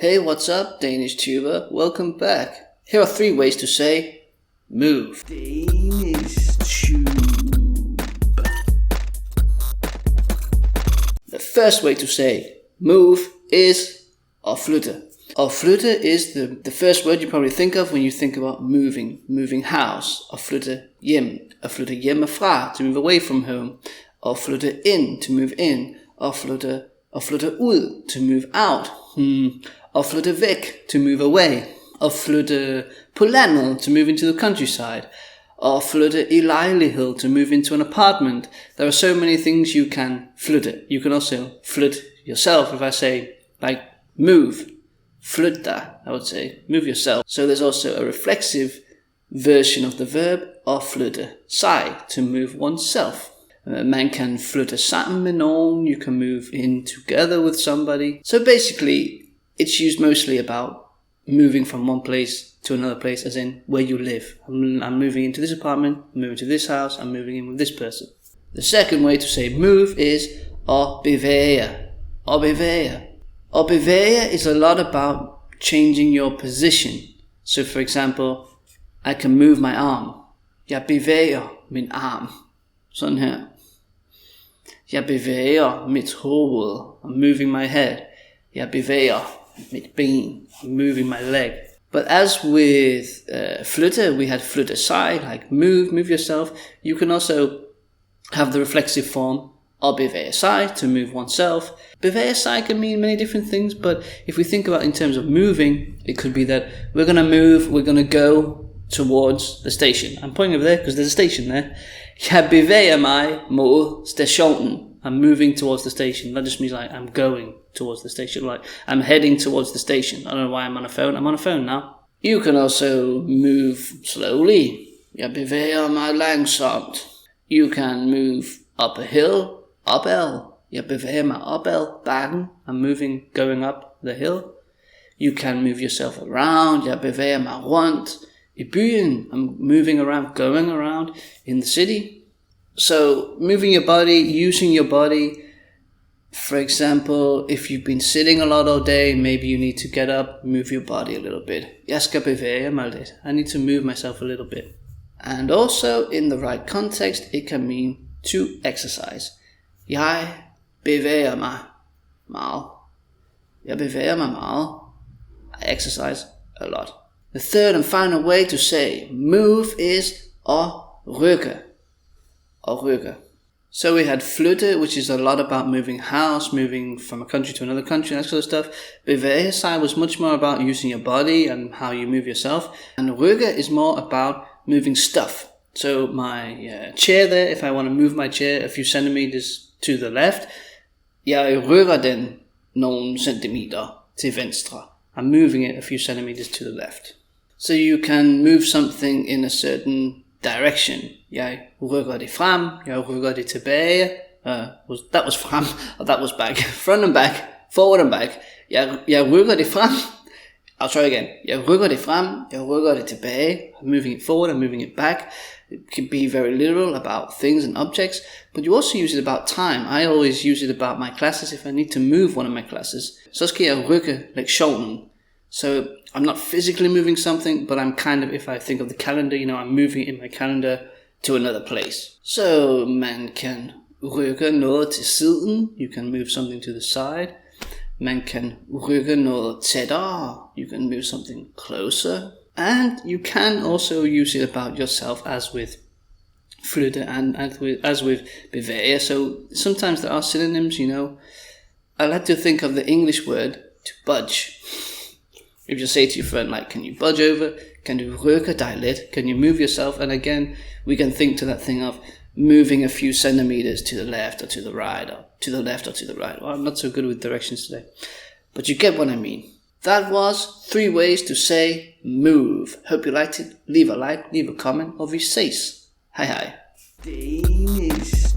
Hey, what's up, DanishTuber? Welcome back. Here are 3 ways to say move. DanishTube. The first way to say move is at flytte. At flytte is the first word you probably think of when you think about moving. Moving house. At flytte hjem. At flytte hjemmefra, to move away from home. At flytte in, to move in. At flytte ud, to move out. At flytte væk, to move away. At flytte på landet, to move into the countryside. At flytte i lejlighed, to move into an apartment. There are so many things you can flytte. You can also flytte yourself. If I say, like, move, flytte dig, I would say, move yourself. So there's also a reflexive version of the verb, at flytte sig, to move oneself. Man kan flytte sammen med nogen. You can move in together with somebody. So basically, it's used mostly about moving from one place to another place, as in where you live. I'm moving into this apartment, I'm moving to this house, I'm moving in with this person. The second way to say move is at bevæge. At bevæge. At bevæge is a lot about changing your position. So for example, I can move my arm. Jeg bevæger min arm. Sådan her. Jeg bevæger mit hoved. I'm moving my head. Jeg bevæger mit ben. I'm moving my leg. But as with flytte, we had flytte sig, like move yourself. You can also have the reflexive form at bevæge sig, to move oneself. Bevæge sig can mean many different things, but if we think about in terms of moving, it could be that we're gonna go towards the station. I'm pointing over there because there's a station there. Jeg bevæger mig mod stationen. I'm moving towards the station. That just means like I'm going towards the station. Like I'm heading towards the station. I don't know why I'm on a phone. I'm on a phone now. You can also move slowly. Jeg bevæger mig langsomt. You can move up a hill. Opad. Jeg bevæger mig opad bakken. I'm moving, going up the hill. You can move yourself around. Jeg bevæger mig rundt. I byen, I'm moving around, going around in the city. So moving your body, using your body. For example, if you've been sitting a lot all day, maybe you need to get up, move your body a little bit. Jeg skal bevæge mig lidt. I need to move myself a little bit. And also, in the right context, it can mean to exercise. Jeg bevæger mig meget. Jeg bevæger mig meget. I exercise a lot. The third and final way to say move is at rykke. At rykke. So we had flytte, which is a lot about moving house, moving from a country to another country, that sort of stuff. Bevæge sig was much more about using your body and how you move yourself. And rykke is more about moving stuff. So my chair there, if I want to move my chair a few centimeters to the left, jeg rykker den nogle centimeter til venstre. I'm moving it a few centimeters to the left. So you can move something in a certain direction. Jeg rykker det frem, jeg rykker det tilbage. That was frem, or that was back. Front and back, forward and back. Jeg rykker det frem. I'll try again. Jeg rykker det frem, jeg rykker det tilbage. I'm moving it forward, I'm moving it back. It can be very literal about things and objects, but you also use it about time. I always use it about my classes if I need to move one of my classes. Så skal jeg rykke lektionen. So I'm not physically moving something, but I'm kind of, if I think of the calendar, I'm moving in my calendar to another place. So man kan rykke noget til siden. You can move something to the side. Man kan rykke noget tættere. You can move something closer. And you can also use it about yourself, as with flytte and as with bevæge. So sometimes there are synonyms, I like to think of the English word to budge. If you say to your friend, like, can you budge over? Can du rykke dig lidt? Can you move yourself? And again, we can think to that thing of moving a few centimeters to the left or to the right, or to the left or to the right. Well, I'm not so good with directions today. But you get what I mean. That was 3 ways to say move. Hope you liked it. Leave a like, leave a comment, or vi ses. Hej hej. Danish.